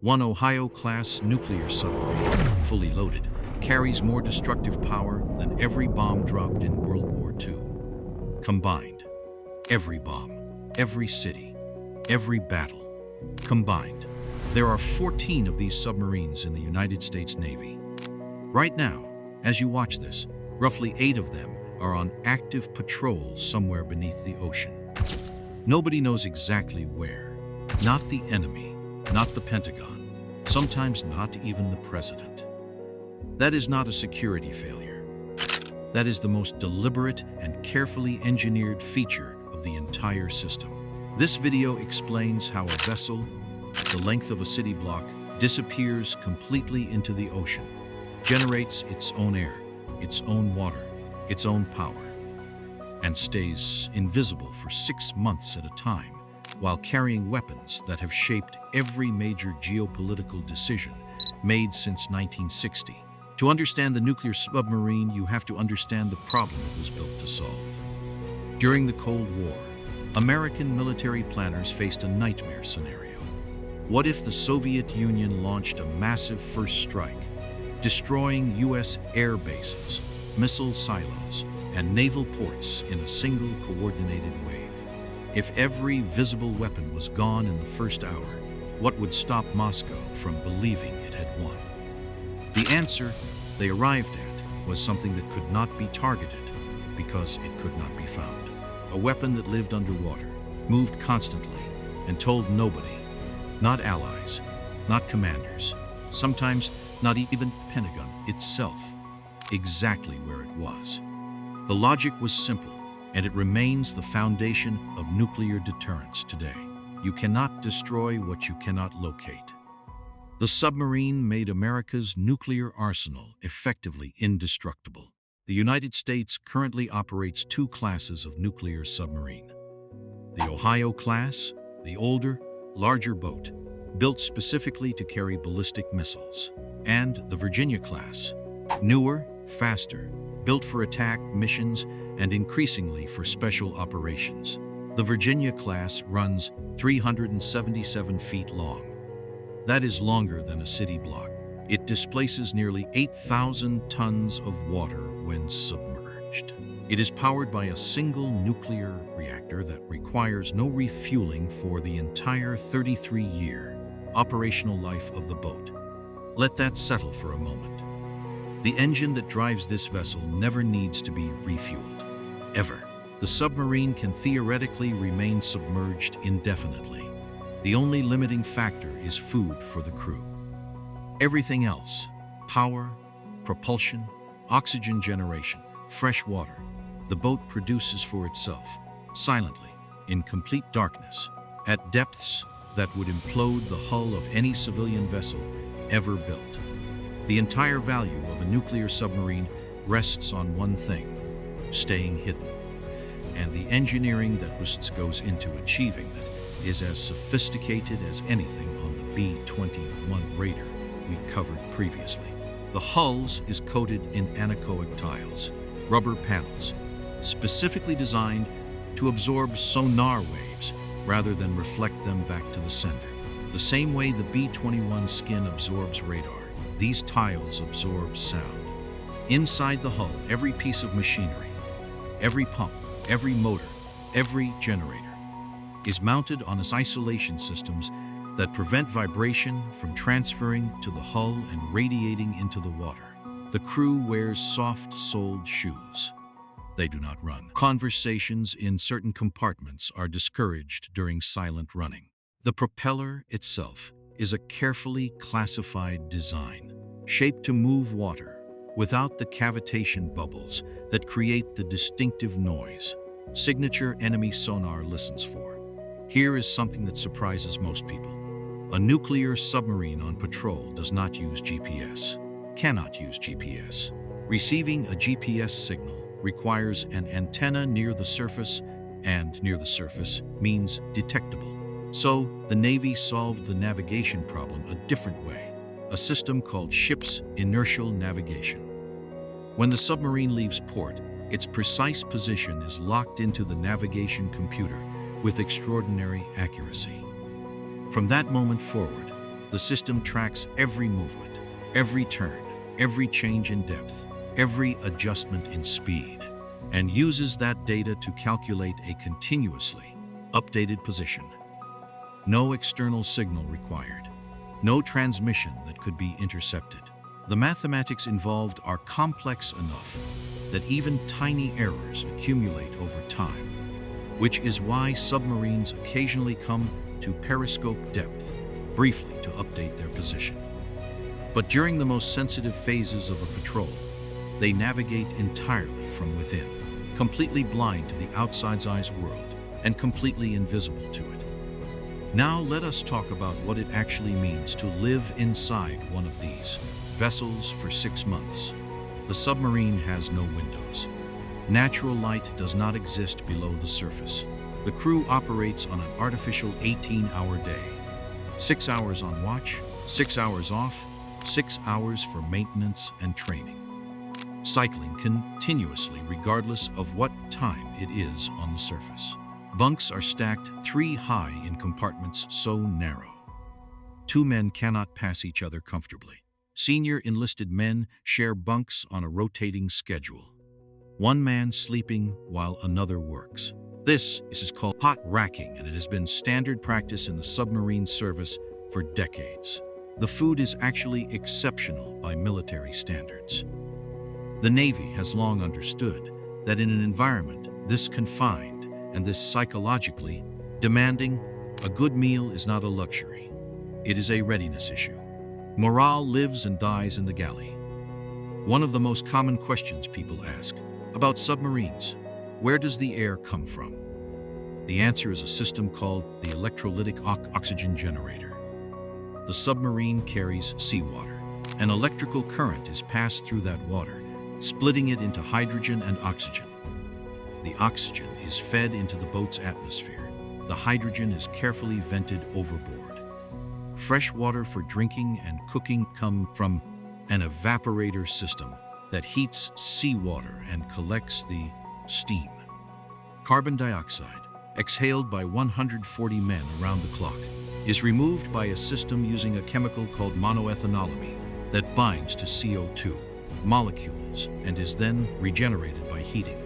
One Ohio-class nuclear submarine, fully loaded, carries more destructive power than every bomb dropped in World War II. Combined. Every bomb, every city, every battle. Combined. There are 14 of these submarines in the United States Navy. Right now, as you watch this, roughly 8 of them are on active patrol somewhere beneath the ocean. Nobody knows exactly where. Not the enemy, not the Pentagon, sometimes not even the president. That is not a security failure. That is the most deliberate and carefully engineered feature of the entire system. This video explains how a vessel, the length of a city block, disappears completely into the ocean, generates its own air, its own water, its own power, and stays invisible for 6 months at a time while carrying weapons that have shaped every major geopolitical decision made since 1960. To understand the nuclear submarine, you have to understand the problem it was built to solve. During the Cold War, American military planners faced a nightmare scenario. What if the Soviet Union launched a massive first strike, destroying U.S. air bases, missile silos, and naval ports in a single coordinated wave? If every visible weapon was gone in the first hour, what would stop Moscow from believing it had won? The answer they arrived at was something that could not be targeted because it could not be found. A weapon that lived underwater, moved constantly, and told nobody, not allies, not commanders, sometimes not even the Pentagon itself, exactly where it was. The logic was simple, and it remains the foundation of nuclear deterrence today. You cannot destroy what you cannot locate. The submarine made America's nuclear arsenal effectively indestructible. The United States currently operates 2 classes of nuclear submarine. The Ohio class, the older, larger boat, built specifically to carry ballistic missiles, and the Virginia class, newer, faster, built for attack missions and increasingly for special operations. The Virginia class runs 377 feet long. That is longer than a city block. It displaces nearly 8,000 tons of water when submerged. It is powered by a single nuclear reactor that requires no refueling for the entire 33-year operational life of the boat. Let that settle for a moment. The engine that drives this vessel never needs to be refueled, ever. The submarine can theoretically remain submerged indefinitely. The only limiting factor is food for the crew. Everything else, power, propulsion, oxygen generation, fresh water, the boat produces for itself, silently, in complete darkness, at depths that would implode the hull of any civilian vessel ever built. The entire value of a nuclear submarine rests on one thing: staying hidden. And the engineering that goes into achieving that is as sophisticated as anything on the B-21 Raider we covered previously. The hulls is coated in anechoic tiles, rubber panels, specifically designed to absorb sonar waves rather than reflect them back to the sender. The same way the B-21 skin absorbs radar, these tiles absorb sound. Inside the hull, every piece of machinery, every pump, every motor, every generator is mounted on isolation systems that prevent vibration from transferring to the hull and radiating into the water. The crew wears soft-soled shoes. They do not run. Conversations in certain compartments are discouraged during silent running. The propeller itself is a carefully classified design, shaped to move water without the cavitation bubbles that create the distinctive noise signature enemy sonar listens for. Here is something that surprises most people. A nuclear submarine on patrol does not use GPS, cannot use GPS. Receiving a GPS signal requires an antenna near the surface, and near the surface means detectable. So, the Navy solved the navigation problem a different way, a system called ship's inertial navigation. When the submarine leaves port, its precise position is locked into the navigation computer with extraordinary accuracy. From that moment forward, The system tracks every movement, every turn, every change in depth, every adjustment in speed, and uses that data to calculate a continuously updated position. No external signal required, no transmission that could be intercepted. The mathematics involved are complex enough that even tiny errors accumulate over time, which is why submarines occasionally come to periscope depth briefly to update their position. But during the most sensitive phases of a patrol, they navigate entirely from within, completely blind to the outside's eyes world and completely invisible to it. Now let us talk about what it actually means to live inside one of these vessels for 6 months. The submarine has no windows. Natural light does not exist below the surface. The crew operates on an artificial 18-hour day. 6 hours on watch, 6 hours off, 6 hours for maintenance and training. Cycling continuously regardless of what time it is on the surface. Bunks are stacked 3 high in compartments so narrow. 2 men cannot pass each other comfortably. Senior enlisted men share bunks on a rotating schedule. 1 man sleeping while another works. This is called hot racking, and it has been standard practice in the submarine service for decades. The food is actually exceptional by military standards. The Navy has long understood that in an environment this confined and this psychologically demanding, a good meal is not a luxury. It is a readiness issue. Morale lives and dies in the galley. One of the most common questions people ask about submarines: where does the air come from? The answer is a system called the electrolytic oxygen generator. The submarine carries seawater. An electrical current is passed through that water, splitting it into hydrogen and oxygen. The oxygen is fed into the boat's atmosphere. The hydrogen is carefully vented overboard. Fresh water for drinking and cooking come from an evaporator system that heats seawater and collects the steam. Carbon dioxide, exhaled by 140 men around the clock, is removed by a system using a chemical called monoethanolamine that binds to CO2 molecules and is then regenerated by heating.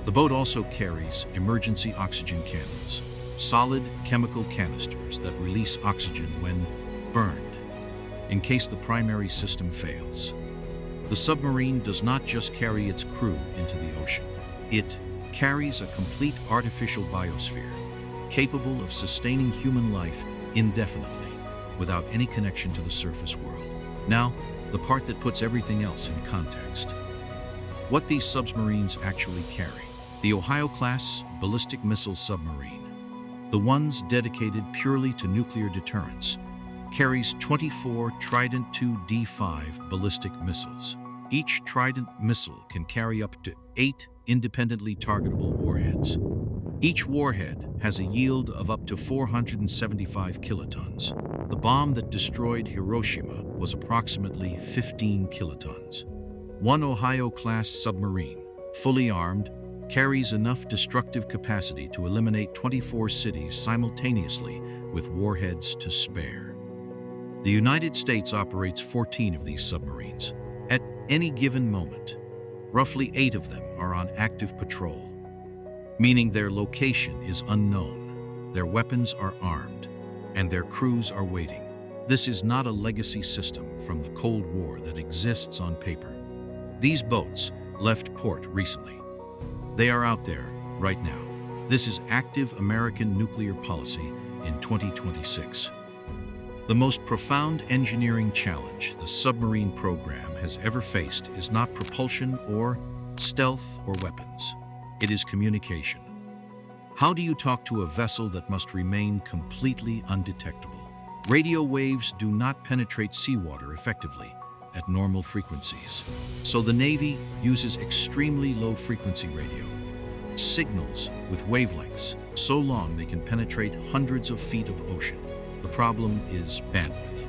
The boat also carries emergency oxygen cannons, solid chemical canisters that release oxygen when burned, in case the primary system fails. The submarine does not just carry its crew into the ocean. It carries a complete artificial biosphere, capable of sustaining human life indefinitely, without any connection to the surface world. Now, the part that puts everything else in context. What these submarines actually carry. The Ohio-class ballistic missile submarine, the ones dedicated purely to nuclear deterrence, carries 24 Trident II D5 ballistic missiles. Each Trident missile can carry up to 8 independently targetable warheads. Each warhead has a yield of up to 475 kilotons. The bomb that destroyed Hiroshima was approximately 15 kilotons. One Ohio-class submarine, fully armed, carries enough destructive capacity to eliminate 24 cities simultaneously with warheads to spare. The United States operates 14 of these submarines. At any given moment, roughly 8 of them are on active patrol, meaning their location is unknown, their weapons are armed, and their crews are waiting. This is not a legacy system from the Cold War that exists on paper. These boats left port recently. They are out there right now. This is active American nuclear policy in 2026. The most profound engineering challenge the submarine program has ever faced is not propulsion or stealth or weapons. It is communication. How do you talk to a vessel that must remain completely undetectable? Radio waves do not penetrate seawater effectively at normal frequencies. So the Navy uses extremely low-frequency radio signals with wavelengths so long they can penetrate hundreds of feet of ocean. The problem is bandwidth.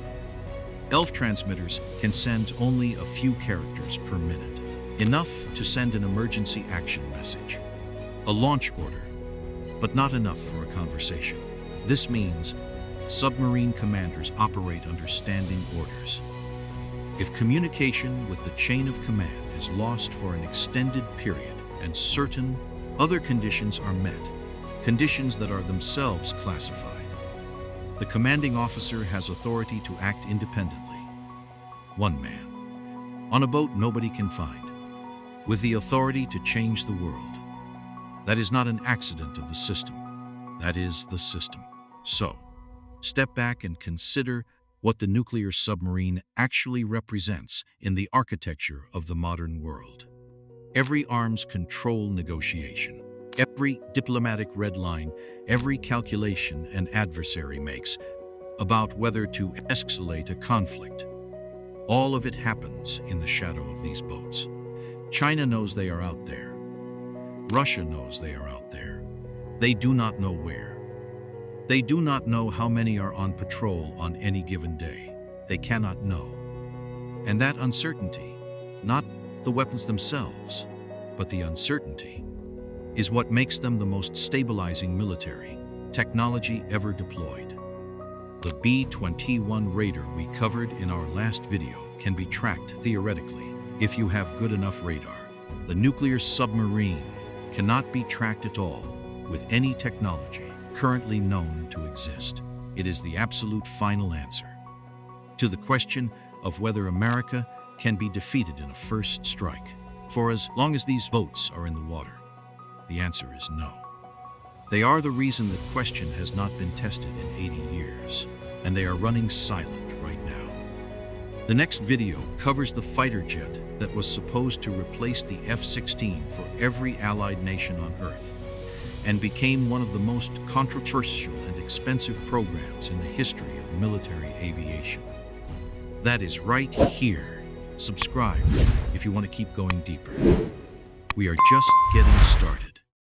ELF transmitters can send only a few characters per minute, enough to send an emergency action message, a launch order, but not enough for a conversation. This means submarine commanders operate under standing orders. If communication with the chain of command is lost for an extended period and certain other conditions are met, conditions that are themselves classified, the commanding officer has authority to act independently. One man, on a boat nobody can find, with the authority to change the world. That is not an accident of the system. That is the system. So, step back and consider what the nuclear submarine actually represents in the architecture of the modern world. Every arms control negotiation, every diplomatic red line, every calculation an adversary makes about whether to escalate a conflict, all of it happens in the shadow of these boats. China knows they are out there. Russia knows they are out there. They do not know where. They do not know how many are on patrol on any given day. They cannot know. And that uncertainty, not the weapons themselves, but the uncertainty, is what makes them the most stabilizing military technology ever deployed. The B-21 radar we covered in our last video can be tracked theoretically if you have good enough radar. The nuclear submarine cannot be tracked at all with any technology currently known to exist. It is the absolute final answer to the question of whether America can be defeated in a first strike. For as long as these boats are in the water, the answer is no. They are the reason the question has not been tested in 80 years, and they are running silent right now. The next video covers the fighter jet that was supposed to replace the F-16 for every allied nation on Earth, and became one of the most controversial and expensive programs in the history of military aviation. That is right here. Subscribe if you want to keep going deeper. We are just getting started.